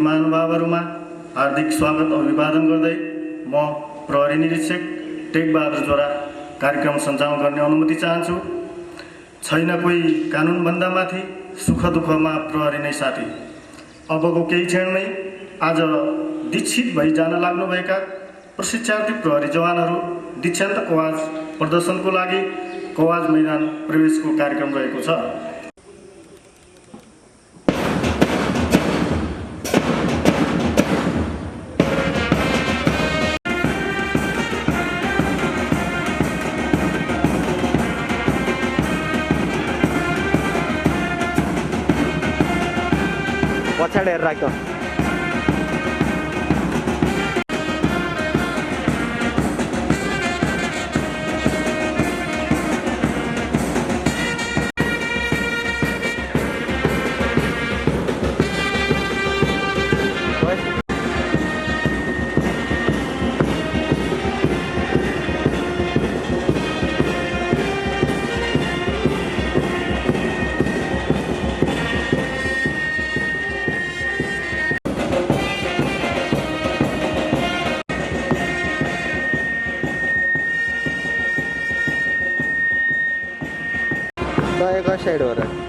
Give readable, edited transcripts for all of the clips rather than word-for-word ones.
महानुभावहरूमा हार्दिक स्वागत अभिवादन गर्दै म प्रहरी निरीक्षक टेकबहादुर जोरा कार्यक्रम सञ्चालन गर्ने अनुमति चाहन्छु। छैन कोही कानुनभन्दा माथि, सुख दुःखमा प्रहरी नै साथी। अबको केही क्षणमै आज दीक्षित भई जान लाग्नुभएका प्रशिक्षार्थी प्रहरी जवानहरू दीक्षान्त कवाज प्रदर्शनको लागि कवाज मैदान प्रवेशको कार्यक्रम रहेको छ। पछाडि हेरेर राख्यो। एक साइड हो रहा है।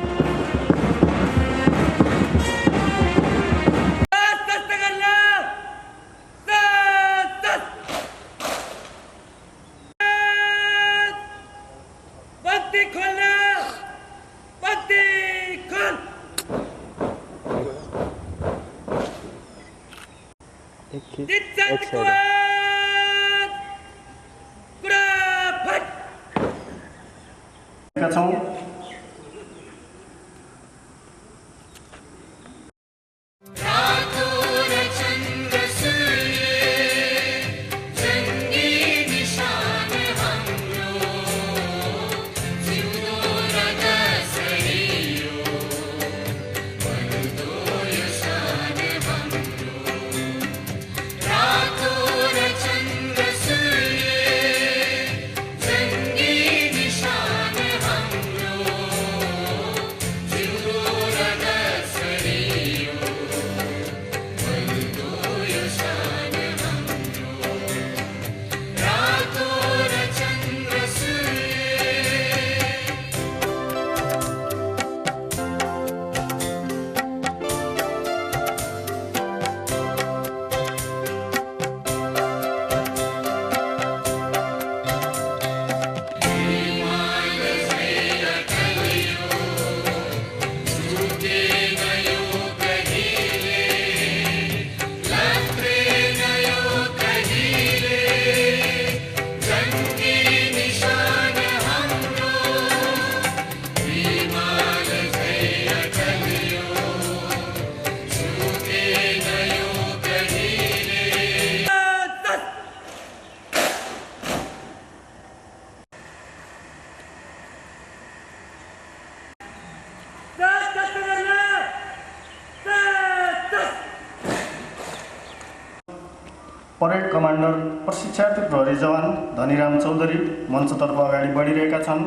परेड कमान्डर प्रशिक्षार्थी प्रहरी जवान धनीराम चौधरी मञ्चतर्फ अगाडि बढिरहेका छन्।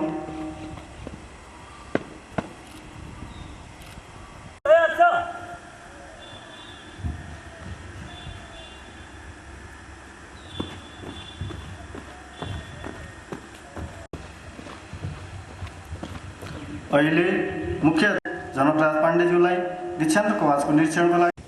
अहिले मुख्य जनकराज पाण्डेज्यूलाई दीक्षान्त कवाजको निरीक्षणको लागि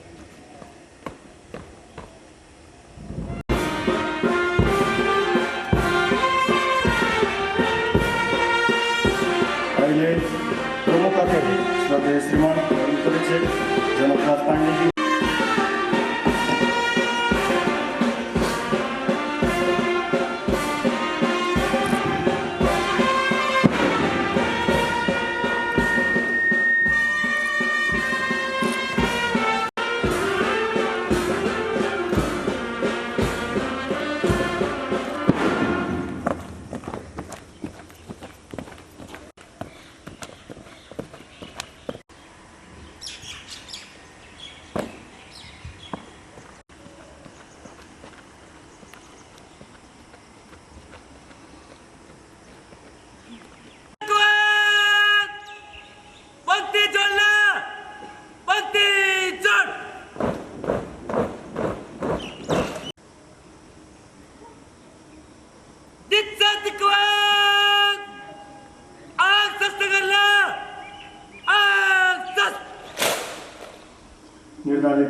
प्रमुख अतिथि श्रद्धेय श्रीमान परिचय जनकराज पाण्डेजी।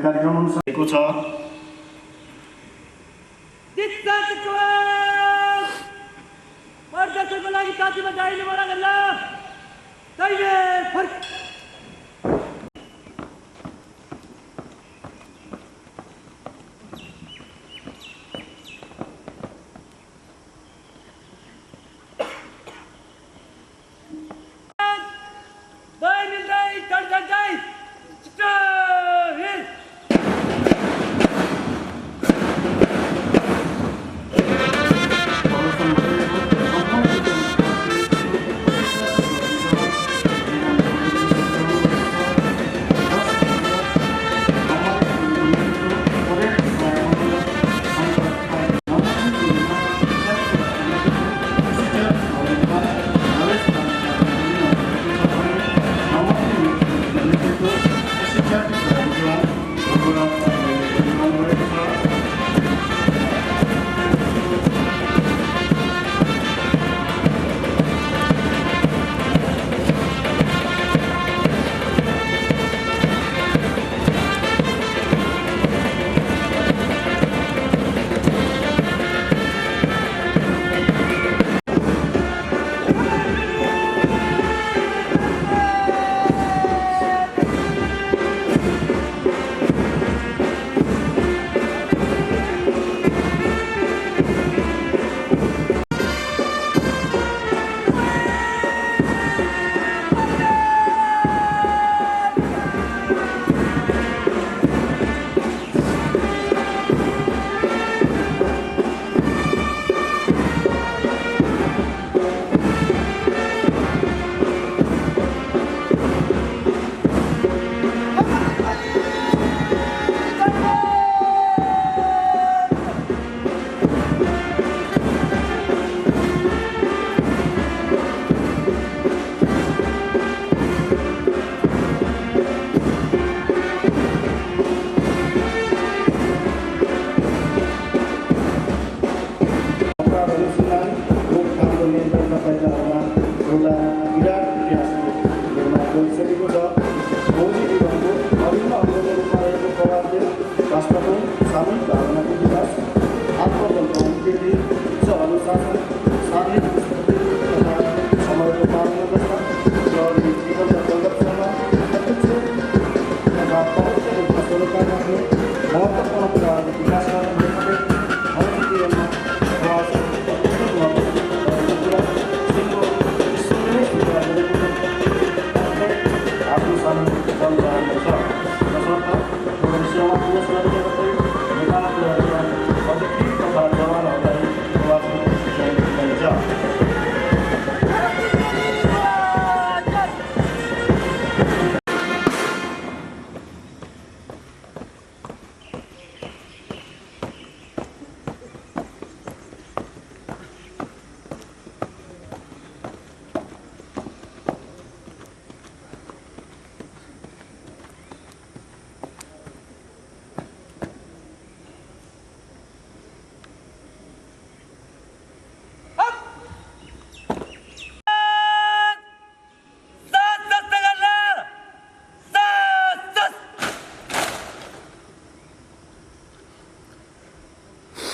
कार्यक्रम अनुसार छ। प्रदर्शनको लागि साथीमा दाइले बडा गर्ला दाइले फर्क दाइ मिल्दै चढ दाइ हिल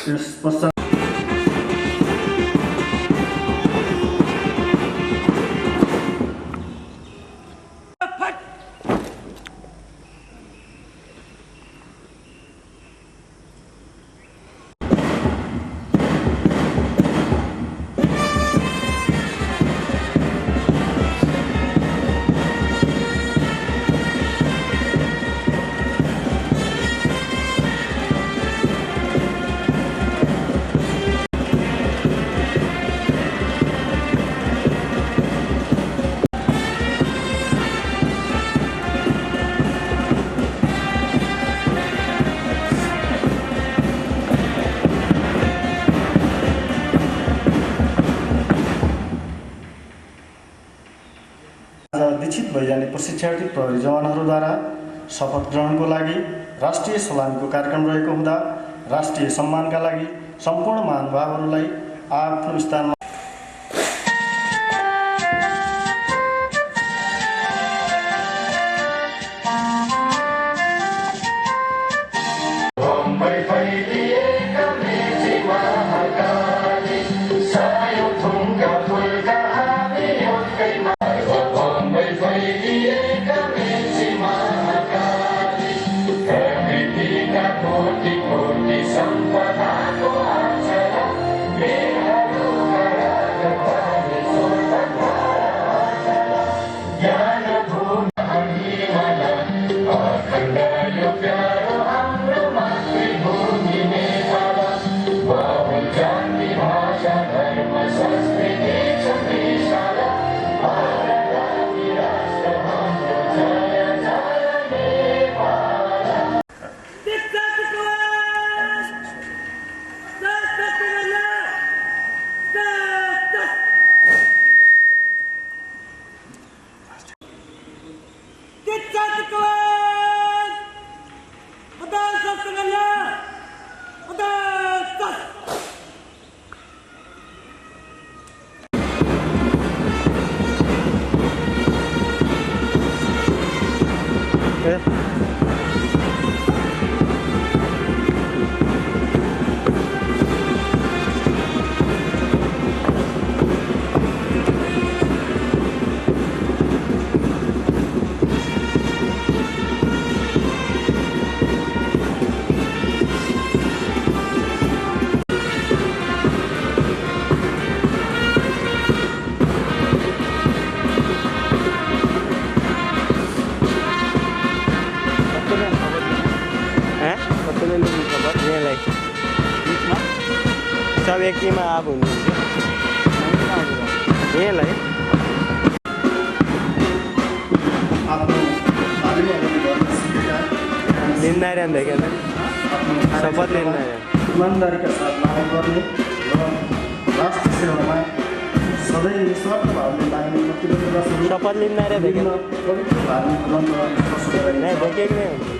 त्यस पश्चात दीक्षित भइजाने प्रशिक्षार्थी प्रहरी जवानहरूद्वारा शपथ ग्रहणको लागि राष्ट्रिय सलामीको कार्यक्रम रहेको हुँदा राष्ट्रिय सम्मानका लागि सम्पूर्ण महानुभावहरूलाई आफ्नो स्थानमा सब व्यक्तिमा अब हुनुहुन्छ यहाँलाई लिन्दार्यान देखेन शपथ लिन्दार्यान इमान्दारीका साथ लागु गर्ने र राष्ट्र सेवामा सधैँ निस्वार्थ भावले लाग्ने प्रतिबद्धता शपथ लिन्दार्या देखेन पवित्र धार्मिक ग्रन्थ प्रस्तुत गरिन्छ। नहीं देखेको नै हो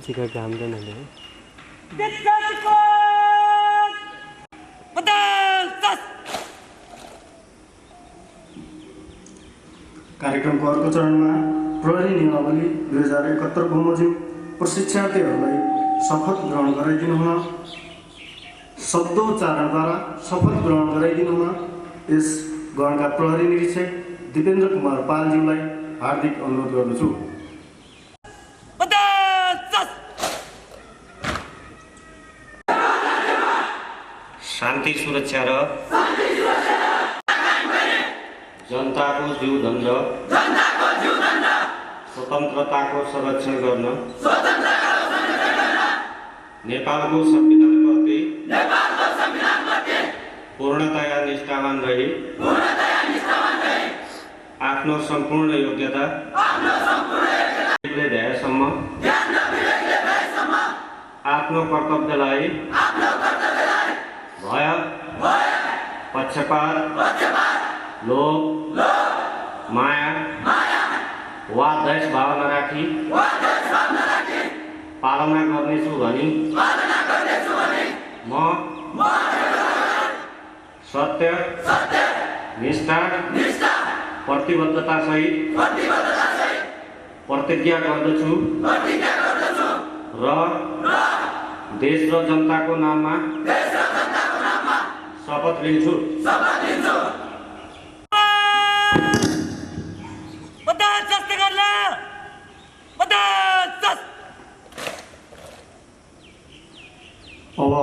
जिका काम त नहीं है कार्यक्रमको अर्को चरणमा प्रहरी नियमावली 2071 बमोजिम प्रशिक्षार्थीहरूलाई शपथ ग्रहण गराइदिनु हुन शब्दोच्चारणद्वारा शपथ ग्रहण गराइदिनु हुन यस गणका प्रहरी निरीक्षक दिपेन्द्र कुमार पालज्यूलाई हार्दिक अनुरोध गर्दछु। शान्ति सुरक्षा र जनताको जीवदण्ड स्वतन्त्रताको संरक्षण गर्न नेपालको संविधानप्रति पूर्णतया निष्ठावान रही आफ्नो सम्पूर्ण योग्यता ध्याएसम्म आफ्नो कर्तव्यलाई भय पक्षपात लोभ माया वा द्वेष भावना राखी पालना गर्नेछु भनी म सत्य निष्ठा प्रतिबद्धतासहित प्रतिज्ञा गर्दछु र देश र जनताको नाममा शपथ लिन्छु। अब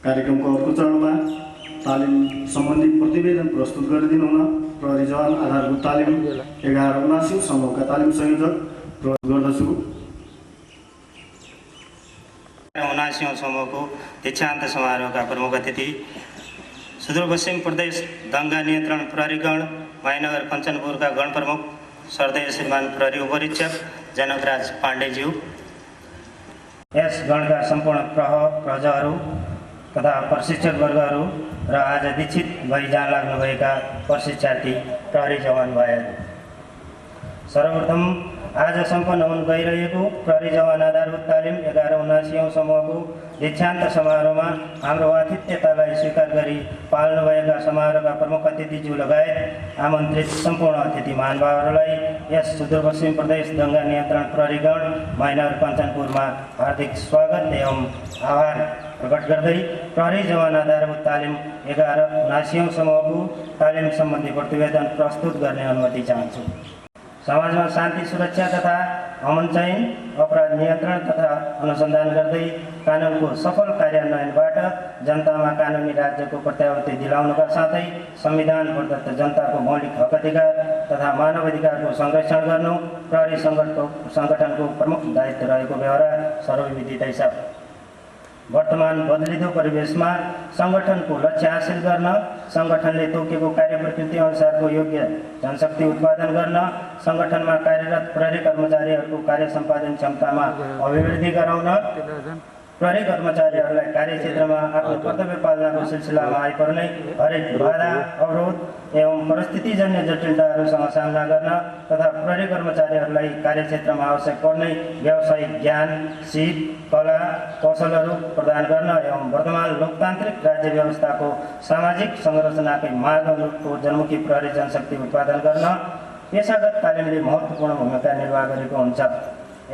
कार्यक्रमको अर्को चरणमा तालिम सम्बन्धी प्रतिवेदन प्रस्तुत गरिदिनु हुन प्रहरी जवान आधारभूत तालिम 1179 समूहका तालिम संयोजक प्रस्तुत गर्दछु। 79औं समूहको दीक्षान्त समारोहका प्रमुख अतिथि सुदूरपश्चिम प्रदेश दंगा नियन्त्रण प्रहरीगण माइनगर कञ्चनपुरका गण प्रमुख श्रद्धेय श्रीमान प्रहरी उपरीक्षक जनकराज पाण्डेज्यू, यस गणका सम्पूर्ण प्रहरहरू तथा प्रशिक्षक वर्गहरू र आज दीक्षित भई जान लाग्नुभएका प्रशिक्षार्थी प्रहरी जवान भाइहरू, सर्वप्रथम आज सम्पन्न हुन गइरहेको प्रहरी जवान आधारभूत तालिम 1179औं समूहको दीक्षान्त समारोहमा हाम्रो आतिथ्यतालाई स्वीकार गरी पाल्नुभएका समारोहका प्रमुख अतिथिज्यू लगायत आमन्त्रित सम्पूर्ण अतिथि महानुभावहरूलाई यस सुदूरपश्चिम प्रदेश दंगा नियन्त्रण प्रहरीगण माइनगर कञ्चनपुरमा हार्दिक स्वागत एवं आभार प्रकट गर्दै प्रहरी जवान आधारभूत तालिम 1179औं समूहको तालिम सम्बन्धी प्रतिवेदन प्रस्तुत गर्ने अनुमति चाहन्छु। समाजमा शान्ति सुरक्षा तथा अमन चयन अपराध नियन्त्रण तथा अनुसन्धान गर्दै कानुनको सफल कार्यान्वयनबाट जनतामा कानुनी राज्यको प्रत्यावर्ती दिलाउनका साथै संविधान प्रदत्त जनताको मौलिक हक अधिकार तथा मानव अधिकारको संरक्षण गर्नु प्रहरी सङ्गठनको प्रमुख दायित्व रहेको व्यवहार सर्वविदितै छ। वर्तमान बदलिदो परिवेशमा सङ्गठनको लक्ष्य हासिल गर्न सङ्गठनले तोकेको कार्यप्रकृति अनुसारको योग्य जनशक्ति उत्पादन गर्न सङ्गठनमा कार्यरत प्रहरी कर्मचारीहरूको कार्य सम्पादन क्षमतामा अभिवृद्धि गराउन प्रहरी कर्मचारीहरूलाई कार्यक्षेत्रमा आफ्नो कर्तव्य पालनाको सिलसिलामा आइपर्ने हरेक बाधा अवरोध एवं परिस्थितिजन्य जटिलताहरूसँग सामना गर्न तथा प्रहरी कर्मचारीहरूलाई कार्यक्षेत्रमा आवश्यक पर्ने व्यावसायिक ज्ञान सिप कला कौशलहरू प्रदान गर्न एवं वर्तमान लोकतान्त्रिक राज्य व्यवस्थाको सामाजिक संरचनाकै माग अनुरूपको जनमुखी प्रहरी जनशक्ति उत्पादन गर्न पेसागत तालिमले महत्त्वपूर्ण भूमिका निर्वाह गरेको हुन्छ।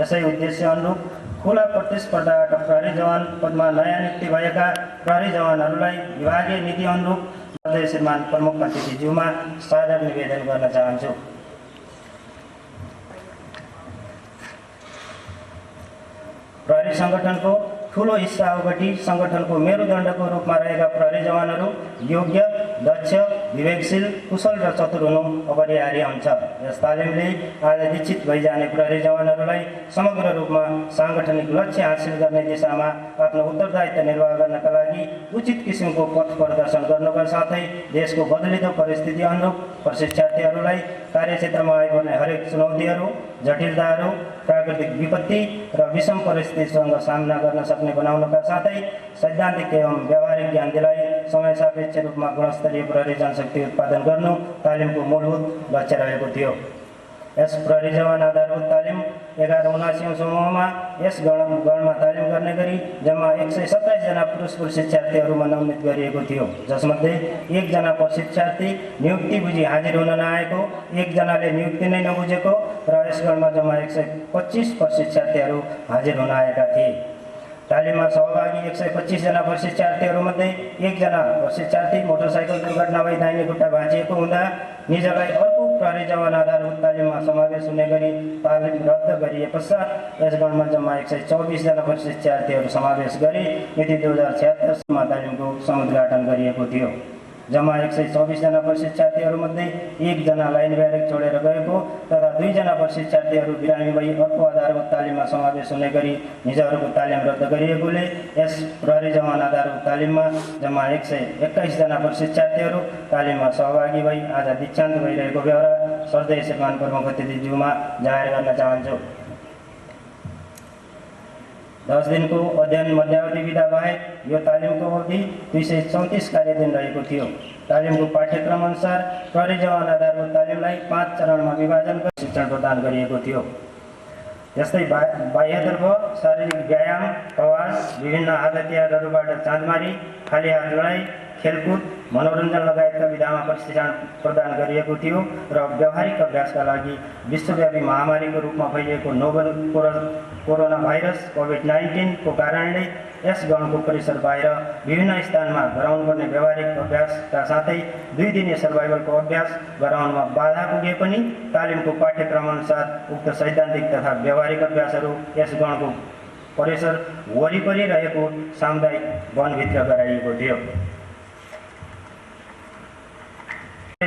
यसै उद्देश्य अनुरूप खुला प्रतिस्पर्धाबाट प्रहरी जवान पदमा नयाँ नियुक्ति भएका प्रहरी जवानहरूलाई विभागीय नीति अनुरूप सर्दै श्रीमान प्रमुख अतिथिज्यूमा सादर निवेदन गर्न चाहन्छु। प्रहरी सङ्गठनको ठुलो हिस्सा ओगटी सङ्गठनको मेरुदण्डको रूपमा रहेका प्रहरी जवानहरू योग्य, दक्ष, विवेकशील, कुशल र चतुर हुनु अपरिहार्य हुन्छ। यस तालिमले आज दीक्षित भइजाने प्रहरी जवानहरूलाई समग्र रूपमा साङ्गठनिक लक्ष्य हासिल गर्ने दिशामा आफ्नो उत्तरदायित्व निर्वाह गर्नका लागि उचित किसिमको पथ प्रदर्शन गर्नुका साथै देशको बदलिँदो परिस्थिति अनुरूप प्रशिक्षार्थीहरूलाई कार्यक्षेत्रमा आइपर्ने हरेक चुनौतीहरू, जटिलताहरू, प्राकृतिक विपत्ति र विषम परिस्थितिसँग सामना गर्न सक्ने बनाउनका साथै सैद्धान्तिक एवं व्यावहारिक ज्ञान दिलाई समय सापेक्ष रूपमा गुणस्तरीय प्रहरी जनशक्ति उत्पादन गर्नु तालिमको मूलभूत लक्ष्य रहेको थियो। यस प्रहरी जवान आधारभूत तालिम 1179औं समूहमा यस गणमा तालिम गर्ने गरी जम्मा 127 जना पुरुष प्रशिक्षार्थीहरू मनोनित गरिएको थियो, जसमध्ये 1 जना प्रशिक्षार्थी नियुक्ति बुझी हाजिर हुन नआएको, 1 जनाले नियुक्ति नै नबुझेको र यस गणमा जम्मा 125 प्रशिक्षार्थीहरू हाजिर हुन आएका थिए। तालिममा सहभागी 125 जना प्रशिक्षार्थीहरूमध्ये 1 जना प्रशिक्षार्थी मोटरसाइकल दुर्घटना भई दाहिने खुट्टा भाँचिएको हुँदा निजलाई अर्को प्रहरी जवान आधारभूत तालिममा समावेश हुने गरी तालिम रद्द गरिए पश्चात यस गणमा जम्मा 124 जना प्रशिक्षार्थीहरू समावेश गरी मिति 2076 मा तालिमको समुद्घाटन गरिएको थियो। जम्मा 124 जना प्रशिक्षार्थीहरूमध्ये 1 जना लाइन ब्यारेक छोडेर गएको तथा 2 जना प्रशिक्षार्थीहरू बिरामी भई अर्को आधारभूत तालिममा समावेश हुने गरी निजहरूको तालिम रद्द गरिएकोले यस प्रहरी जवान आधारभूत तालिममा जम्मा 121 जना प्रशिक्षार्थीहरू तालिममा सहभागी भई आज दीक्षान्त भइरहेको बेहोरा सर्दै श्रीमान प्रमुख अतिथिज्यूमा जाहेर गर्न चाहन्छु। 10 दिनको अध्ययन मध्यावधि विधा बाहेक यो तालिमको अवधि 234 कार्यदिन रहेको थियो। तालिमको पाठ्यक्रम अनुसार प्रहरी जवान आधारभूत तालिमलाई 5 चरणमा विभाजन गरी शिक्षण प्रदान गरिएको थियो। यस्तै बाह्यतर्फ शारीरिक व्यायाम, प्रवास, विभिन्न हात हतियारहरूबाट चाँदमारी, खाली हात लडाई, खेलकुद, मनोरञ्जन लगायतका विधामा प्रशिक्षण प्रदान गरिएको थियो र व्यावहारिक अभ्यासका लागि विश्वव्यापी महामारीको रूपमा फैलिएको नोभल कोरोना भाइरस कोभिड-19 को कारणले यस गणको परिसर बाहिर विभिन्न स्थानमा गराउनुपर्ने व्यावहारिक अभ्यासका साथै 2 दिने सर्भाइभलको अभ्यास गराउनमा बाधा पुगे पनि तालिमको पाठ्यक्रम अनुसार उक्त सैद्धान्तिक तथा व्यावहारिक अभ्यासहरू यस गणको परिसर वरिपरि रहेको सामुदायिक वनभित्र गराइएको थियो।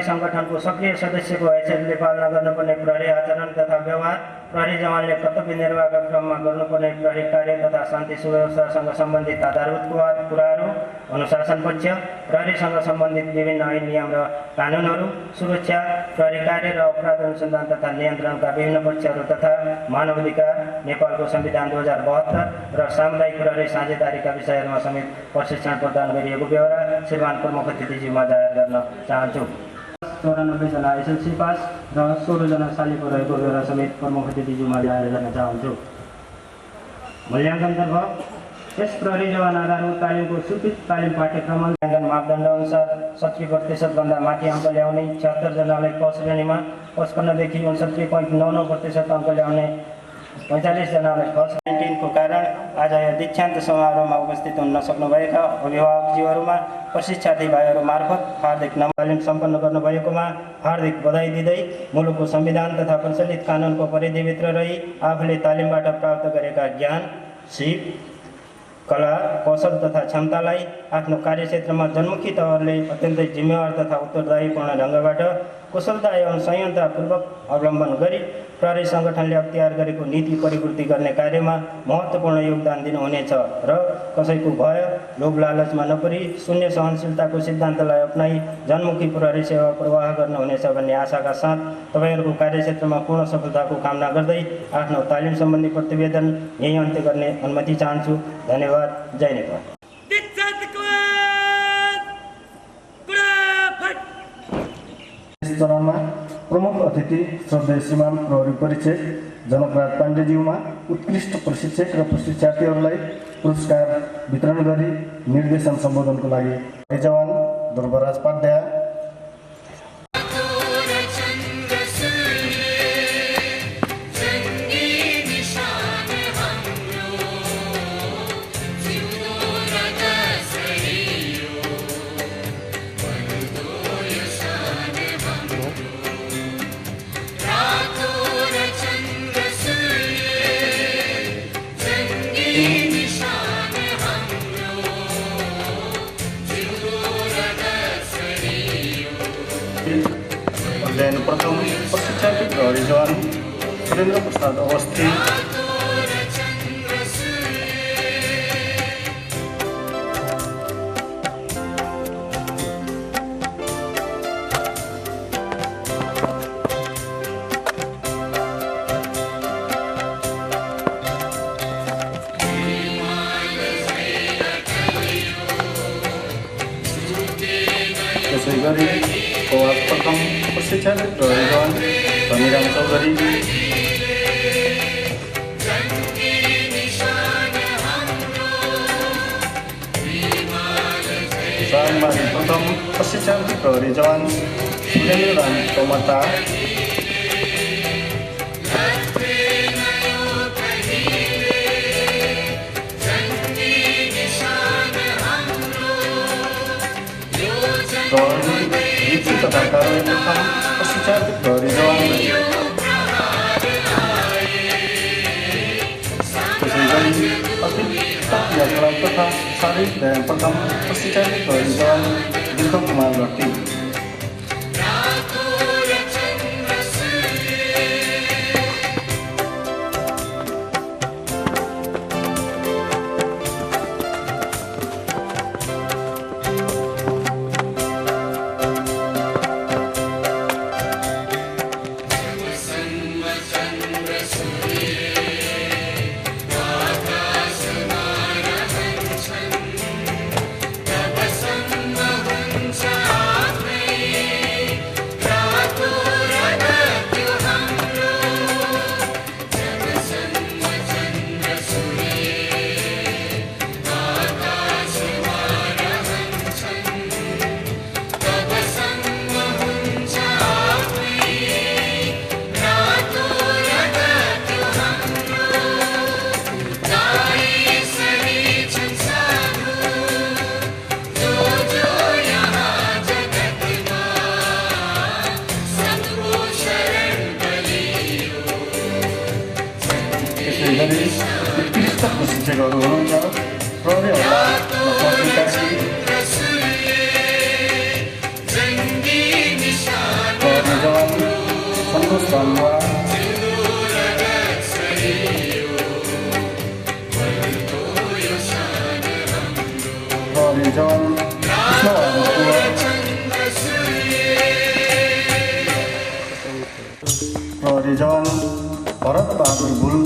सङ्गठनको सक्रिय सदस्यको हैसियतले पालना गर्नुपर्ने प्रहरी आचरण तथा व्यवहार, प्रहरी जवानले कर्तव्य निर्वाहका क्रममा गर्नुपर्ने प्रहरी कार्य तथा शान्ति सुव्यवस्थासँग सम्बन्धित आधारभूत कुराहरू, अनुशासन पक्ष, प्रहरीसँग सम्बन्धित विभिन्न ऐन नियम र कानुनहरू, सुरक्षा, प्रहरी कार्य र अपराध अनुसन्धान तथा नियन्त्रणका विभिन्न पक्षहरू तथा मानवाधिकार, नेपालको संविधान 2072 र सामुदायिक प्रहरी साझेदारीका विषयहरूमा समेत प्रशिक्षण प्रदान गरिएको बेहोरा श्रीमान प्रमुख अतिथिज्यूमा जाहेर गर्न चाहन्छु। 94 जना एसएलसी पास र 16 जना शालिको रहेको बेहोरा समेत प्रमुख अतिथिज्यूमा जाहेर गर्न चाहन्छु। मूल्याङ्कनतर्फ यस प्रहरी जवान आधारभूत तालिमको स्वीकृत तालिम पाठ्यक्रम मूल्याङ्कन मापदण्ड अनुसार 70% भन्दा माथि अङ्क ल्याउने 76 जनालाई क श्रेणीमा, 55 देखि 69.99% अङ्क ल्याउने 45 जनालाई कोभिड-19 को कारण आज यो दीक्षान्त समारोहमा उपस्थित हुन नसक्नुभएका अभिभावकज्यूहरूमा प्रशिक्षार्थी भाइहरू मार्फत हार्दिक तालिम सम्पन्न गर्नुभएकोमा हार्दिक बधाई दिँदै मुलुकको संविधान तथा प्रचलित कानुनको परिधिभित्र रही आफूले तालिमबाट प्राप्त गरेका ज्ञान, सिप, कला, कौशल तथा क्षमतालाई आफ्नो कार्यक्षेत्रमा जनमुखी तवरले अत्यन्तै जिम्मेवार तथा उत्तरदायीपूर्ण ढङ्गबाट कुशलता एवं संयमतापूर्वक अवलम्बन गरी प्रहरी सङ्गठनले अख्तियार गरेको नीति परिपूर्ति गर्ने कार्यमा महत्त्वपूर्ण योगदान दिनुहुनेछ र कसैको भय, लोभ लालचमा नपरी शून्य सहनशीलताको सिद्धान्तलाई अपनाई जनमुखी प्रहरी सेवा प्रवाह गर्नुहुनेछ भन्ने आशाका साथ तपाईँहरूको कार्यक्षेत्रमा पूर्ण सफलताको कामना गर्दै आफ्नो तालिम सम्बन्धी प्रतिवेदन यही अन्त्य गर्ने अनुमति चाहन्छु। धन्यवाद। जय नेपाल। चरणमा प्रमुख अतिथि श्रद्धेय श्रीमान प्रहरी परीक्षक जनकराज पाण्डेज्यूमा उत्कृष्ट प्रशिक्षक र प्रशिक्षार्थीहरूलाई पुरस्कार वितरण गरी निर्देशन सम्बोधनको लागि जवान ध्रुवराज पाध्याय सूर्यायन प्रथम प्रशिक्षार्थी प्रहरी जवान सुरेन्द्र प्रसाद अवस्थी, त्यसै गरी पवास प्रथम प्रशिक्षार्थी प्रहरी जवान धनीराम चौधरी, सालबारी प्रथम प्रशिक्षार्थी प्रहरी जवान सुरेन्द्र राम तोमता, नीति तथा कारवाही प्रथम प्रशिक्षार्थी प्रहरी जवान, त्यसै गरी अतिरिक्त क्रियाकलाप तथा शारीरिक व्यायाम प्रथम प्रशिक्षार्थी प्रहरी जवान दीर्घ कुमार भट्टी, उत्कृष्ट प्रशिक्षकहरू हुनुहुन्छ प्रहरी हल्ला लक्ष्मण काशी, प्रहरी जवान सन्तोष धनुवा, प्रहरी जवान प्रहरी जवान भरत बहादुर भुल,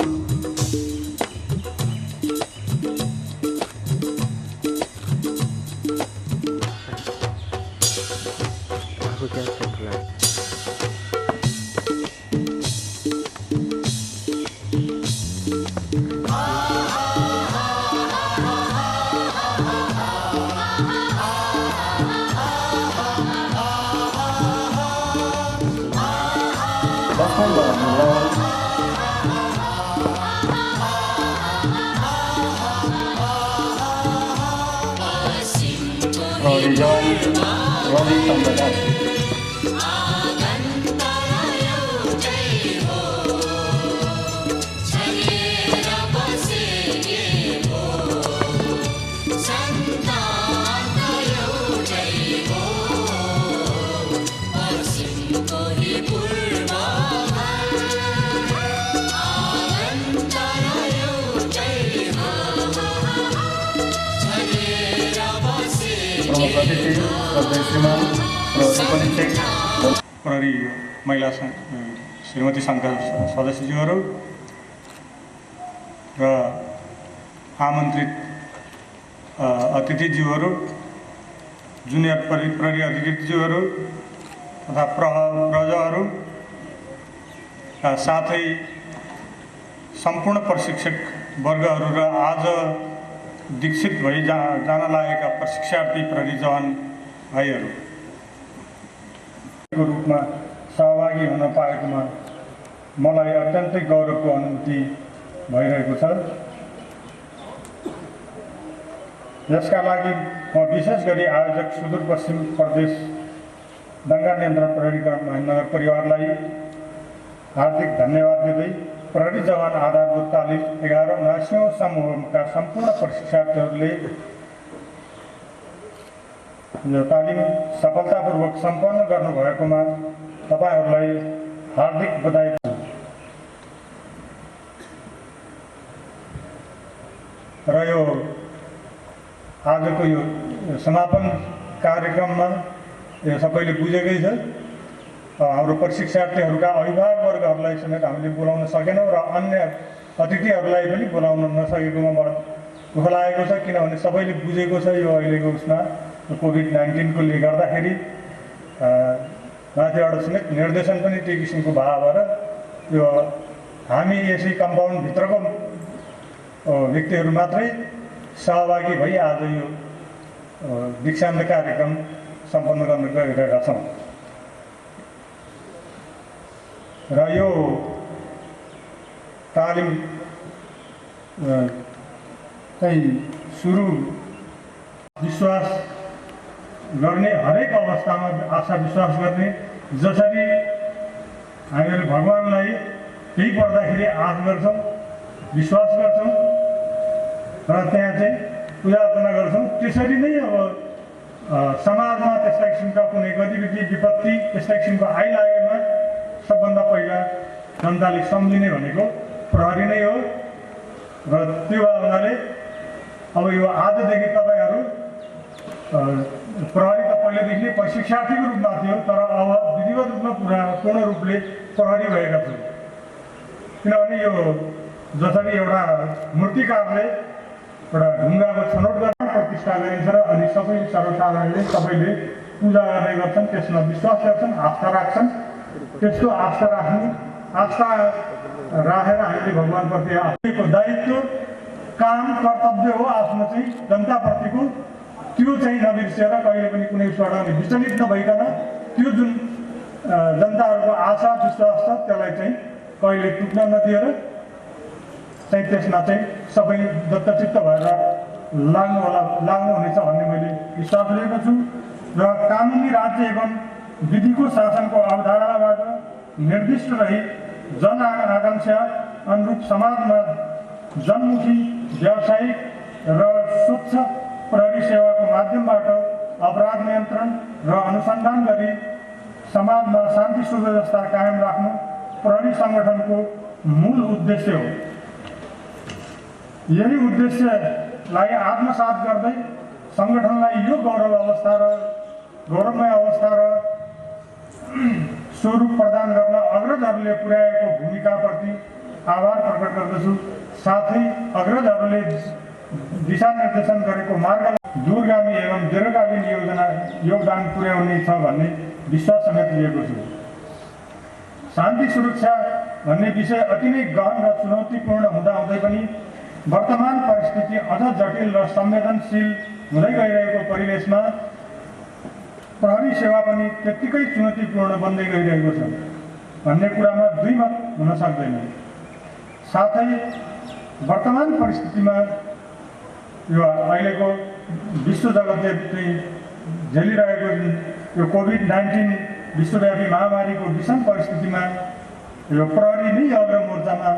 प्रहरी जवान रवि चन्द्रदास, प्रमुख अतिथि श्रद्धेय श्रीमान प्रहरी परीक्षक प्रहरी महिला श्रीमती सङ्घका सदस्यज्यूहरू र आमन्त्रित अतिथिज्यूहरू, जुनियर प्रहरी अधिकृतज्यूहरू तथा प्रजाहरू र साथै सम्पूर्ण प्रशिक्षक वर्गहरू र आज दीक्षित भई जान लागेका प्रशिक्षार्थी प्रहरी जवान भाइहरूको रूपमा सहभागी हुन पाएकोमा मलाई अत्यन्तै गौरवको अनुभूति भइरहेको छ। यसका लागि म विशेष गरी आयोजक सुदूरपश्चिम प्रदेश दङ्गा नियन्त्रण प्रहरीगण महेन्द्रनगर परिवारलाई हार्दिक धन्यवाद दिँदै प्रहरी जवान आधारभूत तालिम 11औं समूहका सम्पूर्ण प्रशिक्षार्थीहरूले यो तालिम सफलतापूर्वक सम्पन्न गर्नुभएकोमा तपाईँहरूलाई हार्दिक बधाई छ। र यो आजको यो समापन कार्यक्रममा यो सबैले बुझेकै छ। हाम्रो प्रशिक्षार्थीहरूका अभिभावकवर्गहरूलाई समेत हामीले बोलाउन सकेनौँ र अन्य अतिथिहरूलाई पनि बोलाउन नसकेकोमा बडो दुःख लागेको छ, किनभने सबैले बुझेको छ यो अहिलेको उसमा कोभिड-19ले गर्दाखेरि माथिबाट समेत निर्देशन पनि त्यही किसिमको भयो भएर यो हामी यसै कम्पाउन्डभित्रको व्यक्तिहरू मात्रै सहभागी भई आज यो दीक्षान्त कार्यक्रम सम्पन्न गर्न गइरहेका छौँ। र यो तालिम चाहिँ सुरु विश्वास गर्ने, हरेक अवस्थामा आशा विश्वास गर्ने, जसरी हामीले भगवान्लाई केही पर्दाखेरि आश गर्छौँ, विश्वास गर्छौँ र त्यहाँ चाहिँ पूजा अर्चना गर्छौँ, त्यसरी नै अब समाजमा त्यस्ता किसिमका कुनै गतिविधि विपत्ति त्यस्ता किसिमको आइलागेमा सबभन्दा पहिला जनताले सम्झिने भनेको प्रहरी नै हो। र त्यो हुनाले अब यो आजदेखि तपाईँहरू प्रहरी त पहिलेदेखि नै प्रशिक्षार्थीको रूपमा थियो, तर अब विधिवत रूपमा पूर्ण रूपले प्रहरी भएका छौँ। किनभने यो जसरी एउटा मूर्तिकारले एउटा ढुङ्गाको छनौट गर्न प्रतिष्ठा गरिन्छ र अनि सबै सर्वसाधारणले सबैले पूजा गर्ने गर्छन्, त्यसमा विश्वास गर्छन्, आस्था राख्छन्। त्यस्तो आस्था राखेर हामीले भगवान्प्रति आफ्नो दायित्व काम कर्तव्य हो आफ्नो चाहिँ जनताप्रतिको, त्यो चाहिँ नबिर्सेर कहिले पनि कुनै उसबाट विचलित नभइकन त्यो जुन जनताहरूको आशा विश्वास छ त्यसलाई चाहिँ कहिले टुट्न नदिएर चाहिँ त्यसमा चाहिँ सबै दत्तचित्त भएर लाग्नुहुनेछ भन्ने मैले विश्वास लिएको छु। र कानुनी राज्य एवं विधिको शासनको अवधारणाबाट निर्दिष्ट रही जन आकांक्षा अनुरूप समाजमा जनमुखी व्यावसायिक र स्वच्छ प्रहरी सेवाको माध्यमबाट अपराध नियन्त्रण र अनुसन्धान गरी समाजमा शान्ति सुव्यवस्था कायम राख्नु प्रहरी सङ्गठनको मूल उद्देश्य हो। यही उद्देश्यलाई आत्मसात गर्दै सङ्गठनलाई यो गौरवमय अवस्था र स्वरूप प्रदान गर्न अग्रजहरूले पुर्याएको भूमिकाप्रति आभार प्रकट गर्दछु। साथै अग्रजहरूले दिशानिर्देशन गरेको मार्गलाई दूरगामी एवं दीर्घकालीन योगदान पुर्याउने छ भन्ने विश्वास समेत लिएको छु। शान्ति सुरक्षा भन्ने विषय अति नै गहन र चुनौतीपूर्ण हुँदाहुँदै पनि वर्तमान परिस्थिति अझ जटिल र संवेदनशील हुँदै गइरहेको परिवेशमा प्रहरी सेवा पनि त्यत्तिकै चुनौतीपूर्ण बन्दै गइरहेको छ भन्ने कुरामा दुई मत हुन सक्दैन। साथै वर्तमान परिस्थितिमा यो अहिलेको विश्व जगतले चाहिँ झेलिरहेको यो कोभिड-19 विश्वव्यापी महामारीको विषम परिस्थितिमा यो प्रहरी नै अग्रमोर्चामा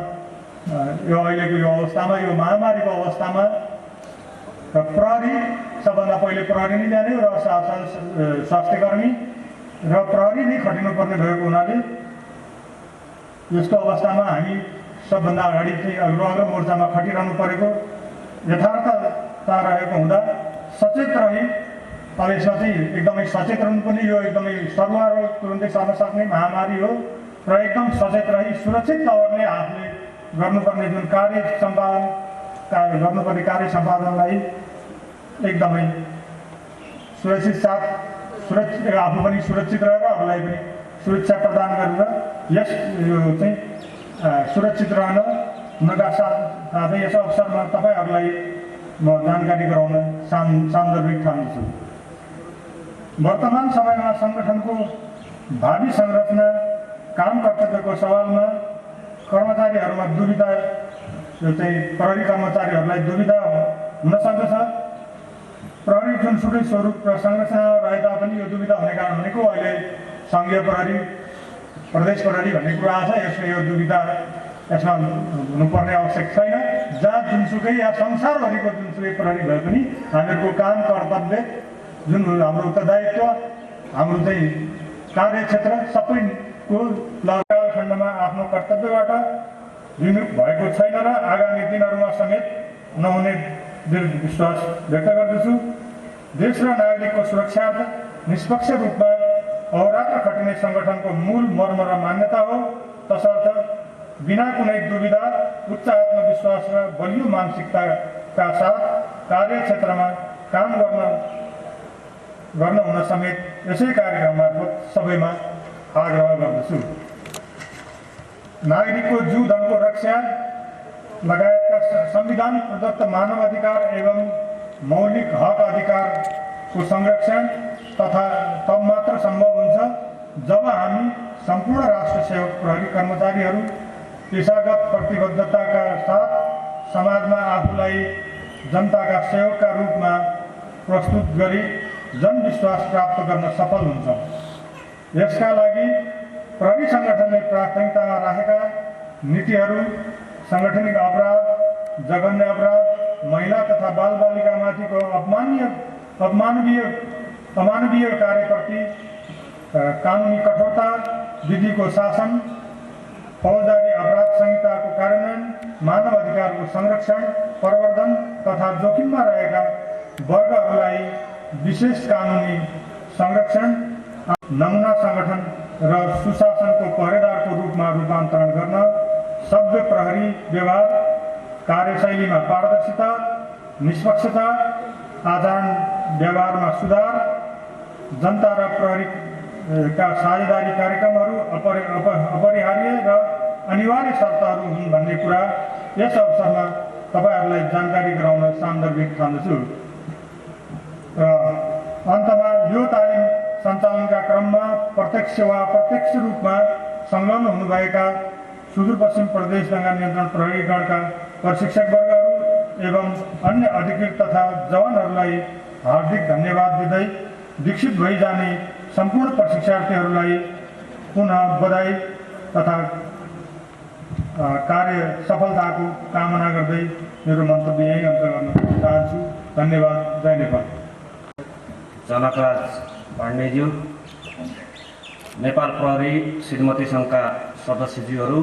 यो अहिलेको यो अवस्थामा, यो महामारीको अवस्थामा र प्रहरी सबभन्दा पहिले प्रहरी नै जाने र स्वास्थ्यकर्मी र प्रहरी नै खटिनुपर्ने भएको हुनाले यस्तो अवस्थामा हामी सबभन्दा अगाडि चाहिँ अग्रमोर्चामा खटिरहनु परेको यथार्थता रहेको हुँदा सचेत रही अब यसमा चाहिँ एकदमै सचेत रहनु पनि यो एकदमै सरुवा र तुरुन्तै सर्न सक्ने महामारी हो र एकदम सचेत रही सुरक्षित तवरले हातले गर्नुपर्ने जुन कार्य सम्पादनलाई एकदमै सुरक्षित साथ आफू पनि सुरक्षित रहेर अरूलाई पनि सुरक्षा प्रदान गरेर यस यो चाहिँ सुरक्षित रहन हुनका साथै यस अवसरमा तपाईँहरूलाई म जानकारी गराउन सान्दर्भिक ठान्दछु। वर्तमान समयमा सङ्गठनको भावी संरचना काम कर्तव्यको सवालमा कर्मचारीहरूमा दुविधा, यो चाहिँ प्रहरी कर्मचारीहरूलाई दुविधा हुन सक्दछ। प्रहरी जुनसुकै स्वरूप र संरचना रहे तापनि यो दुविधा हुने कारण भनेको अहिले सङ्घीय प्रहरी, प्रदेश प्रहरी भन्ने कुरा आछ। यसले यो दुविधा यसमा हुनुपर्ने आवश्यक छैन। जहाँ जुनसुकै या संसारभरिको जुनसुकै प्रहरी भए पनि हामीहरूको काम कर्तव्य जुन हाम्रो उत्तरदायित्व, हाम्रो चाहिँ कार्यक्षेत्र सबैको कालखण्डमा आफ्नो कर्तव्यबाट विमुख भएको छैन र आगामी दिनहरूमा समेत नहुने दृढ विश्वास व्यक्त गर्दछु। देश र नागरिकको सुरक्षार्थ निष्पक्ष रूपमा अहोरात्र खटिने सङ्गठनको मूल मर्म र मान्यता हो। तसर्थ बिना कुनै दुविधा उच्च आत्मविश्वास र बलियो मानसिकताका साथ कार्यक्षेत्रमा काम गर्न हुन समेत यसै कार्यक्रम मार्फत सबैमा आग्रह गर्दछु। नागरिकको जीव धनको रक्षा लगायतका संविधान प्रदत्त मानव अधिकार एवं मौलिक हक अधिकारको संरक्षण तथा तब मात्र सम्भव हुन्छ जब हामी सम्पूर्ण राष्ट्र सेवक प्रहरी कर्मचारीहरू पेशागत प्रतिबद्धताका साथ समाजमा आफूलाई जनताका सेवकका रूपमा प्रस्तुत गरी जनविश्वास प्राप्त गर्न सफल हुन्छ। यसका लागि प्रहरी सङ्गठनले प्राथमिकतामा राखेका नीतिहरू साङ्गठनिक अपराध, जघन्य अपराध, महिला तथा बालबालिकामाथिको अमानवीय कार्यप्रति कानुनी कठोरता, विधिको शासन, फौजदारी अपराध संहिताको कार्यान्वयन, मानव अधिकारको संरक्षण, प्रवर्धन तथा जोखिममा रहेका वर्गहरूलाई विशेष कानुनी संरक्षण, नमुना सङ्गठन र सुशासनको पहरेदारको रूपमा रूपान्तरण गर्न, सभ्य प्रहरी व्यवहार, कार्यशैलीमा पारदर्शिता, निष्पक्षता, आचरण व्यवहारमा सुधार, जनता र प्रहरीका साझेदारी कार्यक्रमहरू अपरिहार्य र अनिवार्य शर्तहरू हुन् भन्ने कुरा यस अवसरमा तपाईँहरूलाई जानकारी गराउन सान्दर्भिक ठान्दछु। र अन्तमा यो तालिम सञ्चालनका क्रममा प्रत्यक्ष वा अप्रत्यक्ष रूपमा संलग्न हुनुभएका सुदूरपश्चिम प्रदेश दङ्गा नियन्त्रण प्रहरी गणका प्रशिक्षक वर्गहरू एवं अन्य अधिकृत तथा जवानहरूलाई हार्दिक धन्यवाद दिँदै विकसित भइजाने सम्पूर्ण प्रशिक्षार्थीहरूलाई पुनः बधाई तथा कार्य सफलताको कामना गर्दै मेरो मन्तव्य यही अन्त गर्न चाहन्छु। धन्यवाद। जय नेपाल। जनकराज पाण्डेज्यू, नेपाल प्रहरी श्रीमती सङ्घका सदस्यज्यूहरू,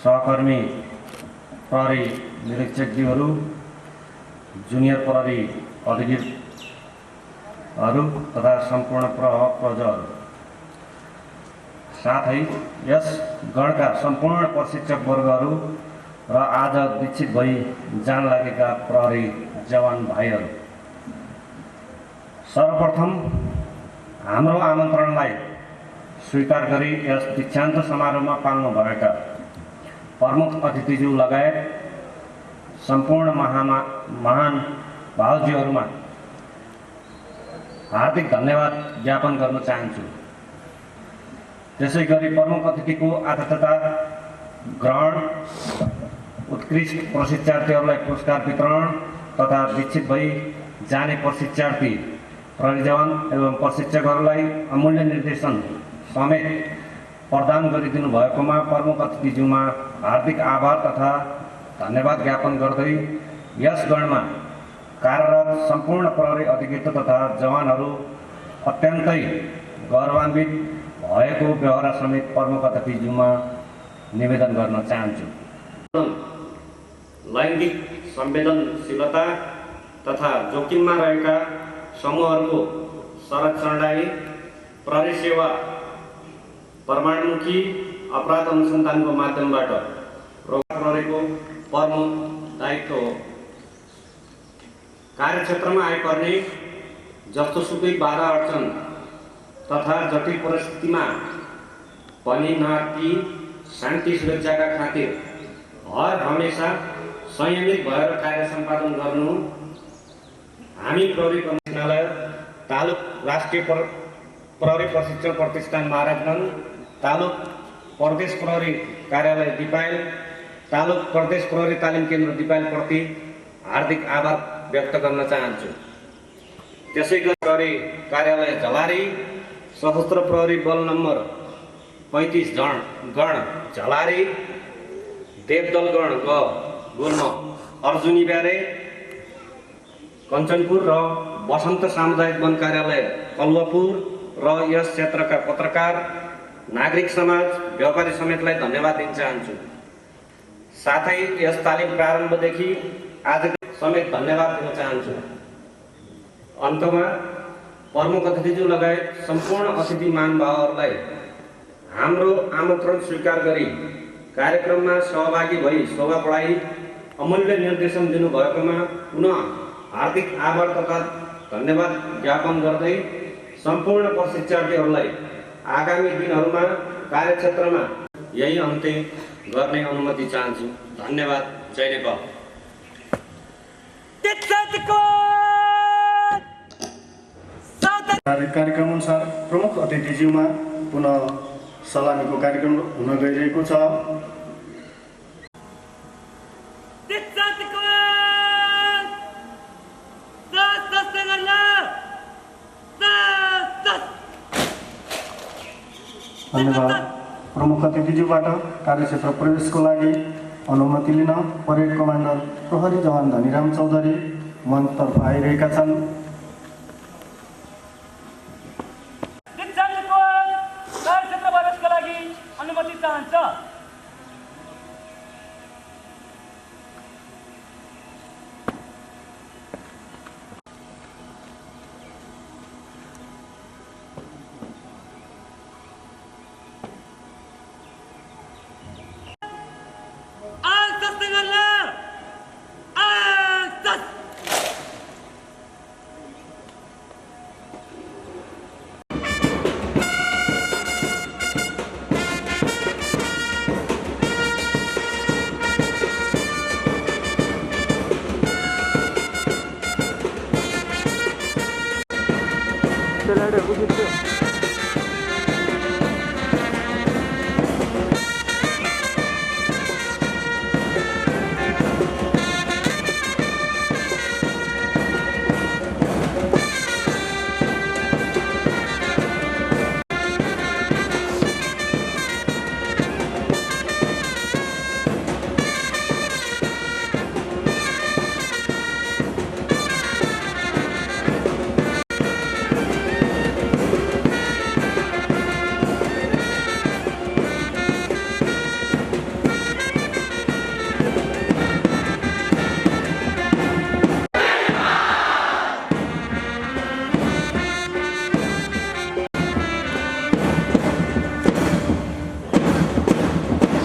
सहकर्मी प्रहरी निरीक्षकज्यूहरू, जुनियर प्रहरी अधिकृतहरू तथा सम्पूर्ण प्रजाहरू, साथै यस गणका सम्पूर्ण प्रशिक्षक वर्गहरू र आज दीक्षित भई जान लागेका प्रहरी जवान भाइहरू, सर्वप्रथम हाम्रो आमन्त्रणलाई स्वीकार गरी यस दीक्षान्त समारोहमा पाल्नुभएका प्रमुख अतिथिज्यू लगायत सम्पूर्ण महान भाउज्यूहरूमा हार्दिक धन्यवाद ज्ञापन गर्न चाहन्छु। त्यसै गरी प्रमुख अतिथिको आतिथ्यता ग्रहण, उत्कृष्ट प्रशिक्षार्थीहरूलाई पुरस्कार वितरण तथा दीक्षित भई जाने प्रशिक्षार्थी प्रहरी जवान एवं प्रशिक्षकहरूलाई अमूल्य निर्देशन समेत प्रदान गरिदिनु भएकोमा प्रमुख अतिथिज्यूमा हार्दिक आभार तथा धन्यवाद ज्ञापन गर्दै यस गणमा कार्यरत सम्पूर्ण प्रहरी अधिकृत तथा जवानहरू अत्यन्तै गौरवान्वित भएको व्यवहार समेत प्रमुख अतिथिज्यूमा निवेदन गर्न चाहन्छु। लैङ्गिक संवेदनशीलता तथा जोखिममा रहेका समूहहरूको संरक्षणलाई प्रहरी सेवा परमाणुमुखी अपराध अनुसन्धानको माध्यमबाट प्रहरीको प्रमुख दायित्व हो। कार्यक्षेत्रमा आइपर्ने जस्तोसुकै बाधा अडचन तथा जटिल परिस्थितिमा पनि ती शान्ति सुरक्षाका खातिर हर हमेसा संयमित भएर कार्य सम्पादन गर्नु हामी प्रहरी कमिसनालय तालुक राष्ट्रिय प्रहरी प्रशिक्षण प्रतिष्ठान महाराजगञ्ज, तालुक प्रदेश प्रहरी कार्यालय दिपायल, तालुक प्रदेश प्रहरी तालिम केन्द्र दिपायल प्रति हार्दिक आभार व्यक्त गर्न चाहन्छु। त्यसै गरी प्रहरी कार्यालय झलारी, सशस्त्र प्रहरी बल नम्बर 35 गण झलारी, देवदल गण गुल्म अर्जुनी ब्यारे, कञ्चनपुर र वसन्त सामुदायिक वन कार्यालय कल्वपुर र यस क्षेत्रका पत्रकार, नागरिक समाज, व्यापारी समेतलाई धन्यवाद दिन चाहन्छु। साथै यस तालिम प्रारम्भदेखि आज समेत धन्यवाद दिन चाहन्छु। अन्तमा प्रमुख अतिथिज्यू लगायत सम्पूर्ण अतिथि महानुभावहरूलाई हाम्रो आमन्त्रण स्वीकार गरी कार्यक्रममा सहभागी भई शोभा बढाई अमूल्य निर्देशन दिनुभएकोमा पुनः हार्दिक आभार तथा धन्यवाद ज्ञापन गर्दै सम्पूर्ण प्रशिक्षार्थीहरूलाई आगामी दिनहरूमा कार्यक्षेत्रमा यही अन्त्य गर्ने अनुमति चाहन्छु। धन्यवाद। जय नेपाल। कार्यक्रम अनुसार प्रमुख अतिथिज्यूमा पुनः सलामीको कार्यक्रम हुन गइरहेको छ। धन्यवाद। प्रमुख अतिथिज्यूबाट कार्यक्षेत्र प्रवेशको लागि अनुमति लिन परेड कमान्डर प्रहरी जवान धनीराम चौधरी मञ्चतर्फ आइरहेका छन्। कार्यक्षेत्र प्रवेशका लागि अनुमति चाहन्छ।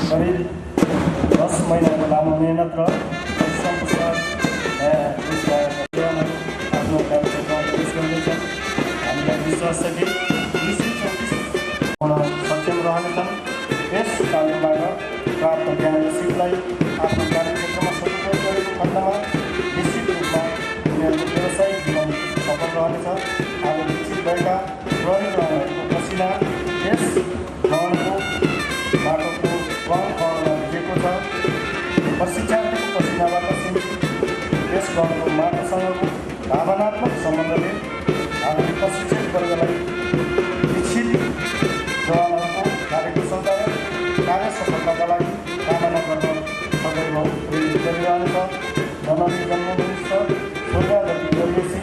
करिब 10 महिनाको लामो मेहनत र परिश्रमको साथ आफ्नो कार्यक्षेत्रमा प्रवेश गर्दैछन्। हामीलाई विश्वास छ कि निश्चित हुन सक्षम रहनेछन्। यस कार्यबाट प्राप्त ज्ञान र सिपलाई आफ्नो कार्यक्षेत्रमा सदुपयोग गरेको खण्डमा निश्चित रूपमा उनीहरूको व्यावसायिक जीवन सफल रहनेछ। आज विकसित भएका प्रहरी जवानहरूको पसिना यस भवनको बाटोको वनमा भिजेको छ। प्रशिक्षार्थीको पसिनाबाट सिन्चित यस भवनको माटोसँगको भावनात्मक सम्बन्धले हामीले प्रशिक्षित वर्गलाई विकसित जवानहरूको कार्यकुशलता कार्य सफलताका लागि कामना गर्न सदैव प्रेरित गरिरहनेछ। जननी जन्मभूमि स्वर्गगति गरिएपछि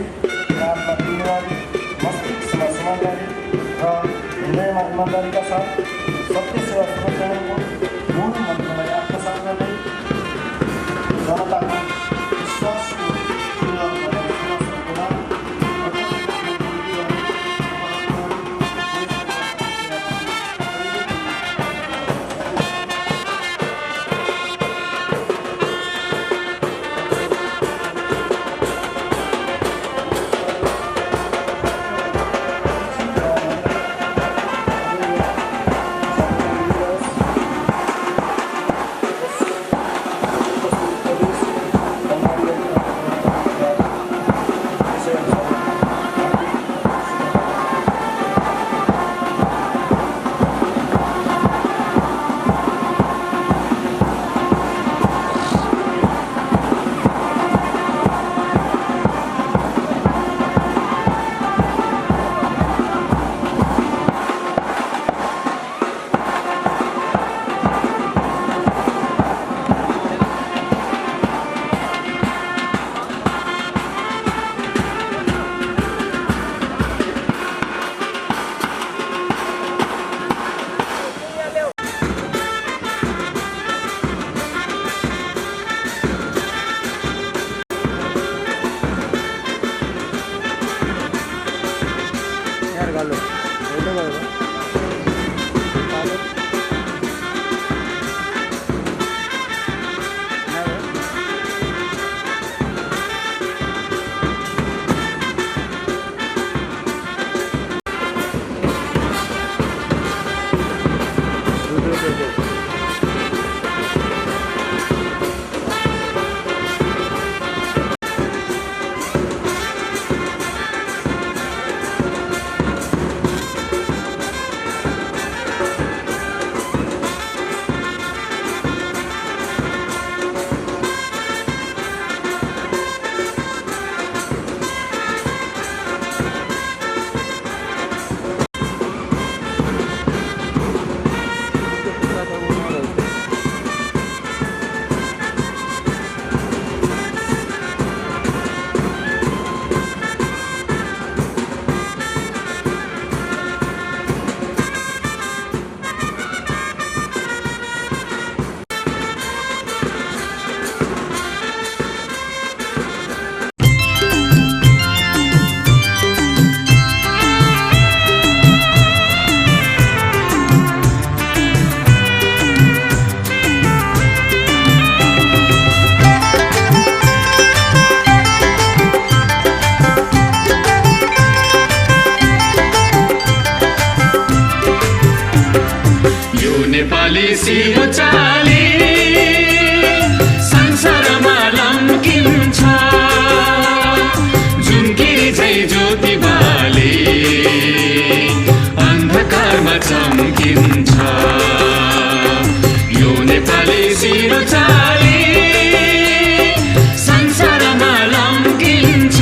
काममा जिम्मेवारी, मस्तिष्कमा समझदारी र हृदयमा इमान्दारीका साथ सत्य सेवा सुरक्षाको मूल मन्त्रलाई आत्मसात गर्दै जनताको विश्वासको नेपाली सिरो चाली संसारमा लम्किन्छ जुनकिरी झै ज्योति बाली अन्धकारमा चम्किन्छ यो नेपाली सिरो चाली संसारमा लम्किन्छ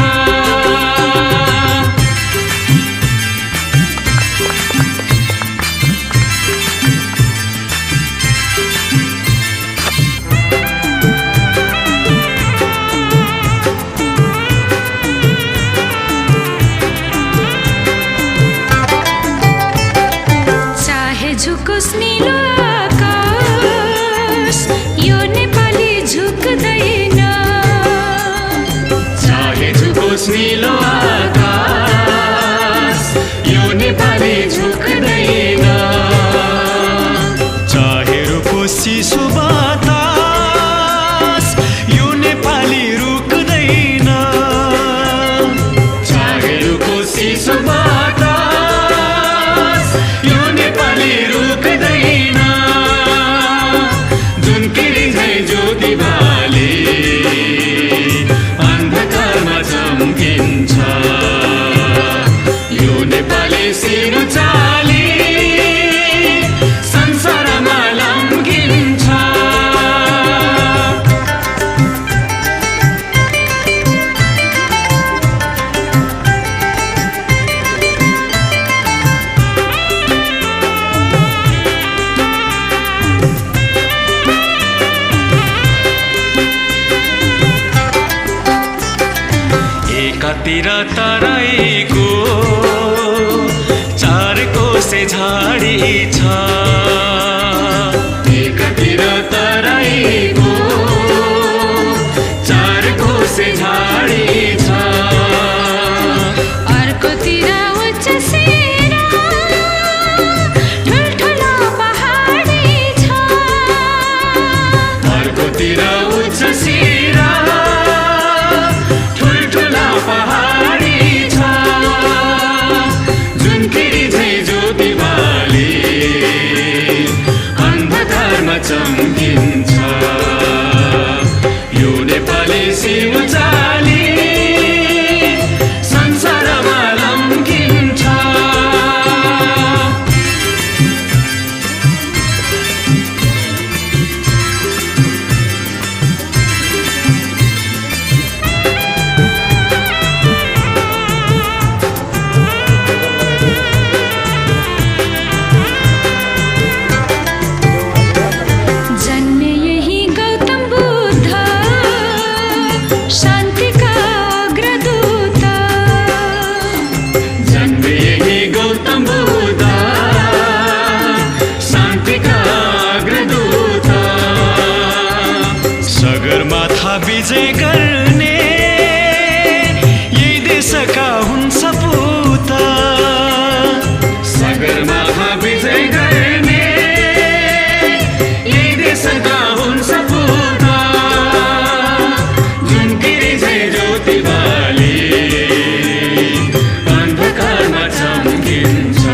झुकोस् नीलो आकाश यो नेपाली झुक्दैन चाहे झुकोस् नीलो आकाश यो नेपाली झुक्दैन चाहे रुकोस् चिसो बातास यो नेपाली रुक्दैन चाहे रुकोस् चिसो बातास यो नेपाली रुक्दैन जुनकिरी झै ज्योति बाली अन्धकारमा चम्किन्छ यो नेपाली सिरो चाली संसारमा लम्किन्छ एकातिर तराईको चार कोसे झाडी छ एकातिर तराईको चार कोसे झाडी छ अर्कोतिर उच्च सिरा ठुल्ठुलो पहाडी छ अर्कोतिर उच्च सिरा ठुल्ठुला पहाडी छ जुनकिरी झै ज्योति बाली अन्धकारमा चम्किन्छ यो नेपाली सिरो चाली संसारमा लम्किन्छ जन्मे यही गौतम बुद्ध शान्ति का अग्रदूत जन्मे यही गौतम बुद्ध शान्तिका अग्रदूत सगरमाथा विजय गर्ने यही देशका हुन् सपूत सगरमाथा विजय गर्ने यही देशका हुन् सपूत जुनकिरी झै ज्योति बाली अन्धकारमा चम्किन्छ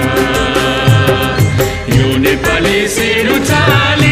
यो नेपाली सिरो चाली